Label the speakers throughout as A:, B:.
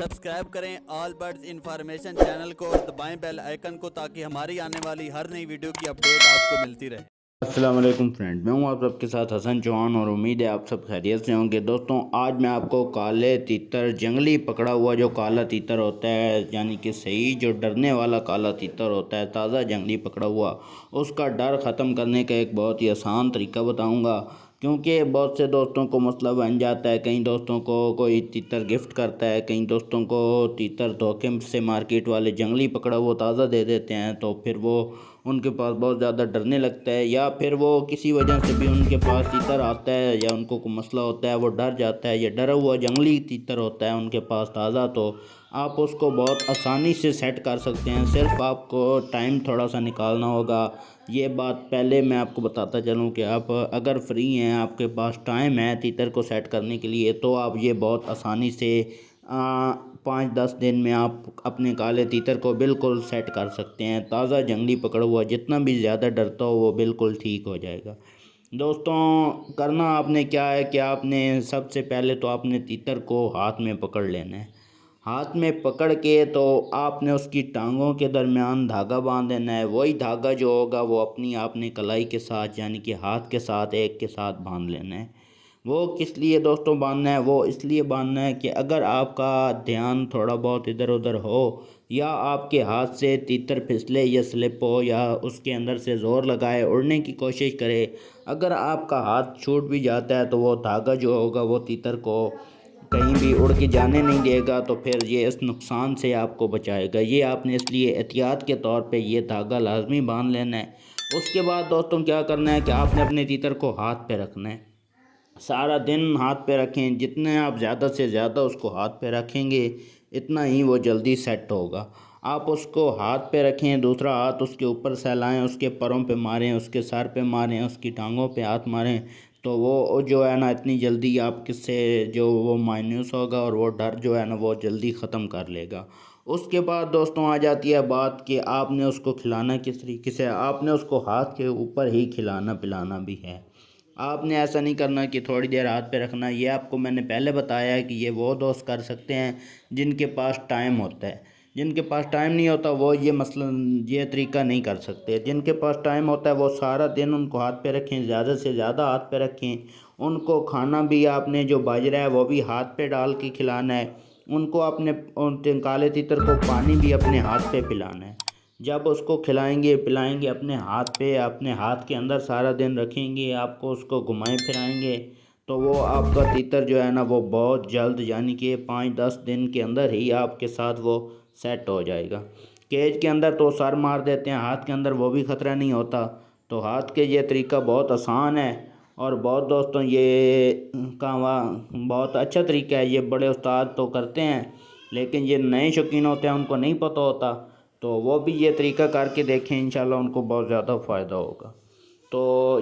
A: Subscribe करें all birds information channel को और दबाएं बेल आइकन को ताकि हमारी आने वाली हर नई वीडियो की अपडेट आपको मिलती रहे।
B: अस्सलाम वालेकुम फ्रेंड, मैं हूं आप सबके साथ हसन चौहान और उम्मीद है आप सब खैरियत से होंगे। दोस्तों आज मैं आपको काले तीतर, जंगली पकड़ा हुआ जो काला तीतर होता है, यानी कि सही जो डरने वाला काला तीतर होता है, ताज़ा जंगली पकड़ा हुआ, उसका डर ख़त्म करने का एक बहुत ही आसान तरीका बताऊंगा। क्योंकि बहुत से दोस्तों को मसला बन जाता है, कई दोस्तों को कोई तीतर गिफ्ट करता है, कई दोस्तों को तीतर धोखे से मार्केट वाले जंगली पकड़ा हुआ ताज़ा दे देते हैं, तो फिर वो उनके पास बहुत ज़्यादा डरने लगता है, या फिर वो किसी वजह से भी उनके पास तीतर आता है या उनको कोई मसला होता है, वो डर जाता है, या डरा हुआ जंगली तीतर होता है उनके पास ताज़ा, तो आप उसको बहुत आसानी से सेट कर सकते हैं। सिर्फ आपको टाइम थोड़ा सा निकालना होगा। ये बात पहले मैं आपको बताता चलूँ कि आप अगर फ्री हैं, आपके पास टाइम है तीतर को सेट करने के लिए, तो आप ये बहुत आसानी से 5-10 दिन में आप अपने काले तीतर को बिल्कुल सेट कर सकते हैं। ताज़ा जंगली पकड़ा हुआ जितना भी ज़्यादा डरता हो वो बिल्कुल ठीक हो जाएगा। दोस्तों करना आपने क्या है कि आपने सबसे पहले तो आपने तीतर को हाथ में पकड़ लेना है। हाथ में पकड़ के तो आपने उसकी टांगों के दरमियान धागा बांध देना है। वही धागा जो होगा वो अपनी आपने कलाई के साथ, यानी कि हाथ के साथ एक के साथ बांध लेना है। वो किस लिए दोस्तों बांधना है? वो इसलिए बांधना है कि अगर आपका ध्यान थोड़ा बहुत इधर उधर हो, या आपके हाथ से तीतर फिसले या स्लिप हो, या उसके अंदर से ज़ोर लगाए उड़ने की कोशिश करे, अगर आपका हाथ छूट भी जाता है तो वो धागा जो होगा वो तीतर को कहीं भी उड़ के जाने नहीं देगा, तो फिर ये इस नुकसान से आपको बचाएगा। ये आपने इसलिए एहतियात के तौर पे ये धागा लाजमी बांध लेना है। उसके बाद दोस्तों क्या करना है कि आपने अपने तीतर को हाथ पे रखना है। सारा दिन हाथ पे रखें, जितने आप ज़्यादा से ज़्यादा उसको हाथ पे रखेंगे इतना ही वो जल्दी सेट होगा। आप उसको हाथ पे रखें, दूसरा हाथ उसके ऊपर सहलाएं, उसके परों पे मारें, उसके सर पे मारें, उसकी टांगों पे हाथ मारें, तो वो जो है ना इतनी जल्दी आप किससे जो वो मायूस होगा और वो डर जो है ना वो जल्दी ख़त्म कर लेगा। उसके बाद दोस्तों आ जाती है बात कि आपने उसको खिलाना किस तरीके से। आपने उसको हाथ के ऊपर ही खिलाना पिलाना भी है। आपने ऐसा नहीं करना कि थोड़ी देर हाथ पे रखना। ये आपको मैंने पहले बताया है कि ये वो दोस्त कर सकते हैं जिनके पास टाइम होता है। जिनके पास टाइम नहीं होता वो ये मसलन ये तरीका नहीं कर सकते। जिनके पास टाइम होता है वो सारा दिन उनको हाथ पे रखें, ज़्यादा से ज़्यादा हाथ पे रखें। उनको खाना भी आपने जो बाजरा है वो भी हाथ पे डाल के खिलाना है। उनको अपने उन काले तीतर को पानी भी अपने हाथ पे पिलाना है। जब उसको खिलाएंगे पिलाएंगे अपने हाथ पे, अपने हाथ के अंदर सारा दिन रखेंगे, आपको उसको घुमाएं फिराएंगे, तो वो आपका तीतर जो है ना वो बहुत जल्द, यानी कि 5-10 दिन के अंदर ही आपके साथ वो सेट हो जाएगा। केज के अंदर तो सर मार देते हैं, हाथ के अंदर वो भी ख़तरा नहीं होता। तो हाथ के ये तरीका बहुत आसान है और बहुत दोस्तों ये बहुत अच्छा तरीका है। ये बड़े उस्ताद तो करते हैं, लेकिन ये नए शौकीन होते हैं उनको नहीं पता होता, तो वो भी ये तरीका करके देखें, इंशाल्लाह उनको बहुत ज़्यादा फ़ायदा होगा। तो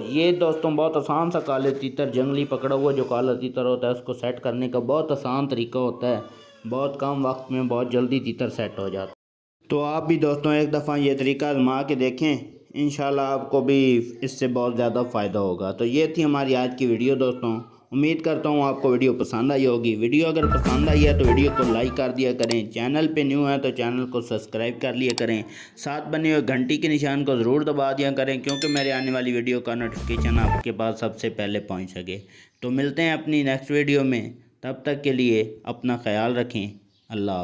B: ये दोस्तों बहुत आसान सा काले तीतर, जंगली पकड़ा हुआ जो काला तीतर होता है उसको सेट करने का बहुत आसान तरीका होता है। बहुत कम वक्त में बहुत जल्दी तीतर सेट हो जाता है। तो आप भी दोस्तों एक दफ़ा ये तरीका आजमा के देखें, इंशाल्लाह आपको भी इससे बहुत ज़्यादा फ़ायदा होगा। तो ये थी हमारी आज की वीडियो दोस्तों। उम्मीद करता हूँ आपको वीडियो पसंद आई होगी। वीडियो अगर पसंद आई है तो वीडियो को लाइक कर दिया करें। चैनल पे न्यू है तो चैनल को सब्सक्राइब कर लिया करें। साथ बने हुए घंटी के निशान को ज़रूर दबा दिया करें, क्योंकि मेरे आने वाली वीडियो का नोटिफिकेशन आपके पास सबसे पहले पहुँच सके। तो मिलते हैं अपनी नेक्स्ट वीडियो में, तब तक के लिए अपना ख्याल रखें। अल्लाह हाफ़िज़।